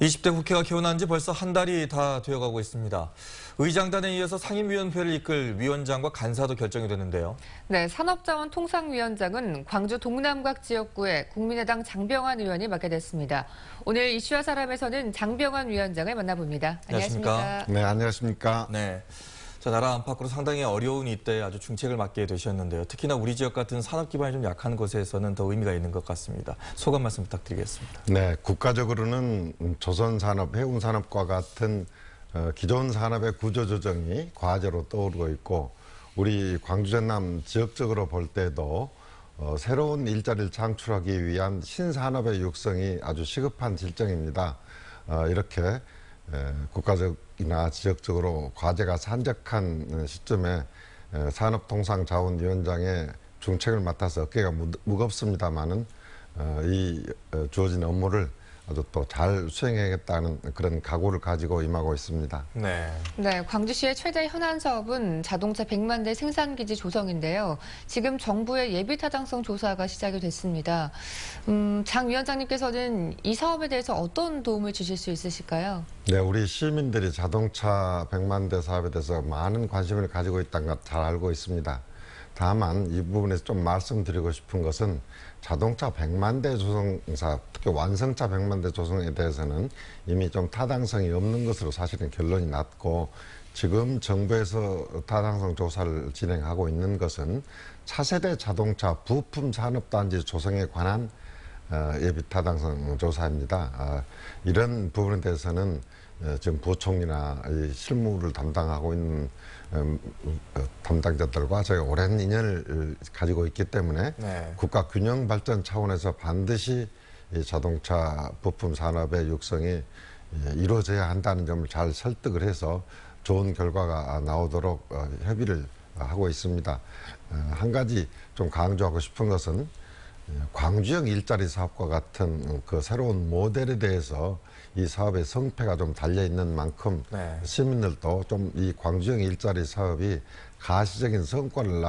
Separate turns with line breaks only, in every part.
20대 국회가 개원한 지 벌써 한 달이 다 되어가고 있습니다. 의장단에 이어서 상임위원회를 이끌 위원장과 간사도 결정이 됐는데요.
네, 산업자원통상위원장은 광주 동남각 지역구에 국민의당 장병환 의원이 맡게 됐습니다. 오늘 이슈와 사람에서는 장병환 위원장을 만나봅니다. 안녕하십니까?
네, 안녕하십니까?
네. 자, 나라 안팎으로 상당히 어려운 이때 아주 중책을 맡게 되셨는데요. 특히나 우리 지역 같은 산업 기반이 좀 약한 곳에서는 더 의미가 있는 것 같습니다. 소감 말씀 부탁드리겠습니다.
네, 국가적으로는 조선산업, 해운산업과 같은 기존 산업의 구조조정이 과제로 떠오르고 있고, 우리 광주 전남 지역적으로 볼 때도 새로운 일자리를 창출하기 위한 신산업의 육성이 아주 시급한 질정입니다. 이렇게 국가적이나 지역적으로 과제가 산적한 시점에 산업통상자원위원장의 중책을 맡아서 어깨가 무겁습니다만은 이 주어진 업무를 아주 또 잘 수행하겠다는 그런 각오를 가지고 임하고 있습니다.
네, 광주시의 최대 현안 사업은 자동차 100만 대 생산기지 조성인데요. 지금 정부의 예비 타당성 조사가 시작이 됐습니다. 장 위원장님께서는 이 사업에 대해서 어떤 도움을 주실 수 있으실까요?
네, 우리 시민들이 자동차 100만 대 사업에 대해서 많은 관심을 가지고 있다는 것 잘 알고 있습니다. 다만 이 부분에서 좀 말씀드리고 싶은 것은 자동차 100만 대 조성사, 특히 완성차 100만 대 조성에 대해서는 이미 좀 타당성이 없는 것으로 사실은 결론이 났고, 지금 정부에서 타당성 조사를 진행하고 있는 것은 차세대 자동차 부품 산업단지 조성에 관한 예비 타당성 조사입니다. 이런 부분에 대해서는 지금 부총리나 실무를 담당하고 있는 담당자들과 저희가 오랜 인연을 가지고 있기 때문에 국가 균형 발전 차원에서 반드시 이 자동차 부품 산업의 육성이 이루어져야 한다는 점을 잘 설득을 해서 좋은 결과가 나오도록 협의를 하고 있습니다. 한 가지 좀 강조하고 싶은 것은 광주형 일자리 사업과 같은 그 새로운 모델에 대해서 이 사업의 성패가 좀 달려있는 만큼 시민들도 좀 이 광주형 일자리 사업이 가시적인 성과를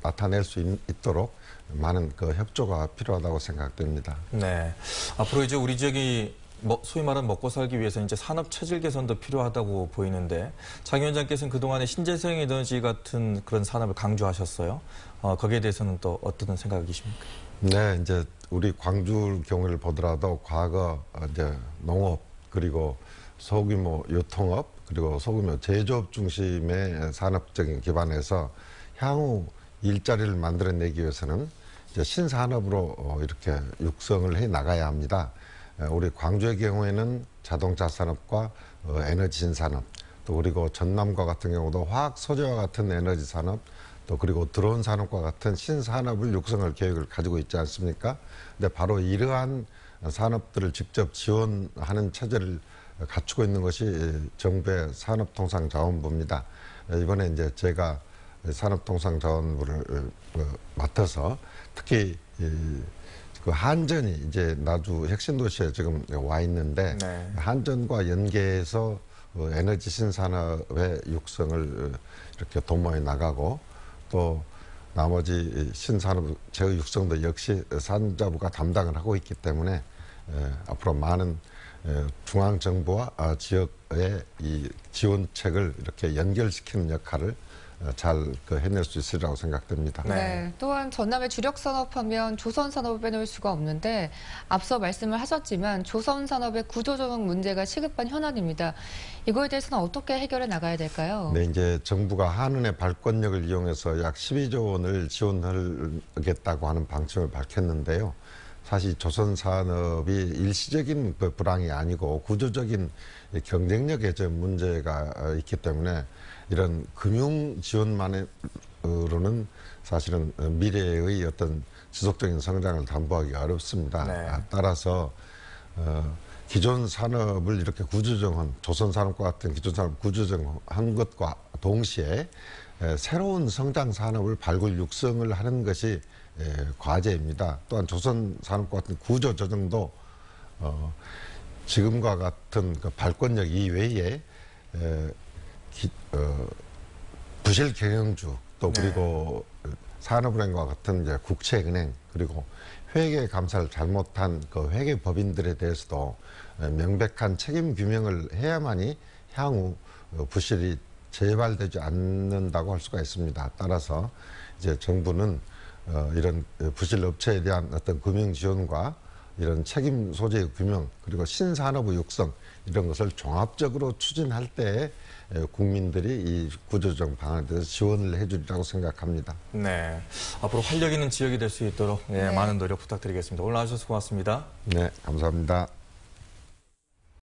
나타낼 수 있도록 많은 그 협조가 필요하다고 생각됩니다.
네. 앞으로 이제 우리 지역이 소위 말하는 먹고 살기 위해서 이제 산업 체질 개선도 필요하다고 보이는데, 장 위원장께서는 그동안에 신재생 에너지 같은 그런 산업을 강조하셨어요. 거기에 대해서는 또 어떤 생각이십니까?
네, 이제 우리 광주 경우를 보더라도 과거 이제 농업, 그리고 소규모 유통업, 그리고 소규모 제조업 중심의 산업적인 기반에서 향후 일자리를 만들어내기 위해서는 이제 신산업으로 이렇게 육성을 해 나가야 합니다. 우리 광주의 경우에는 자동차 산업과 에너지 신산업, 또 그리고 전남과 같은 경우도 화학 소재와 같은 에너지 산업, 또 그리고 드론 산업과 같은 신산업을 육성할 계획을 가지고 있지 않습니까? 근데 바로 이러한 산업들을 직접 지원하는 체제를 갖추고 있는 것이 정부의 산업통상자원부입니다. 이번에 이제 제가 산업통상자원부를 맡아서 특히 그 한전이 이제 나주 핵심도시에 지금 와 있는데, 한전과 연계해서 에너지 신산업의 육성을 이렇게 도모해 나가고, 또 나머지 신산업 제어 육성도 역시 산자부가 담당을 하고 있기 때문에 앞으로 많은 중앙정부와 지역의 이 지원책을 이렇게 연결시키는 역할을 잘 해낼 수 있으리라고 생각됩니다.
네. 또한 전남의 주력 산업하면 조선산업을 빼놓을 수가 없는데, 앞서 말씀을 하셨지만 조선산업의 구조조정 문제가 시급한 현안입니다. 이거에 대해서는 어떻게 해결해 나가야 될까요?
네, 이제 정부가 한은의 발권력을 이용해서 약 12조 원을 지원하겠다고 하는 방침을 밝혔는데요. 사실 조선산업이 일시적인 그 불황이 아니고 구조적인 경쟁력의 문제가 있기 때문에 이런 금융 지원만으로는 사실은 미래의 어떤 지속적인 성장을 담보하기 어렵습니다. 따라서 기존 산업을 이렇게 구조정한, 조선산업과 같은 기존 산업 구조정한 것과 동시에 새로운 성장 산업을 발굴 육성을 하는 것이 과제입니다. 또한 조선산업과 같은 구조조정도 지금과 같은 그 발권력 이외에 부실 경영주, 또 그리고 산업은행과 같은 이제 국채은행 그리고 회계 감사를 잘못한 그 회계법인들에 대해서도 명백한 책임 규명을 해야만이 향후 부실이 재발되지 않는다고 할 수가 있습니다. 따라서 이제 정부는 이런 부실 업체에 대한 어떤 금융 지원과 이런 책임 소재의 규명 그리고 신산업의 육성 이런 것을 종합적으로 추진할 때 국민들이 이 구조조정 방안에 대해서 지원을 해주리라고 생각합니다.
네, 앞으로 활력 있는 지역이 될 수 있도록
네.
많은 노력 부탁드리겠습니다. 오늘 나와주셔서 고맙습니다.
네, 감사합니다.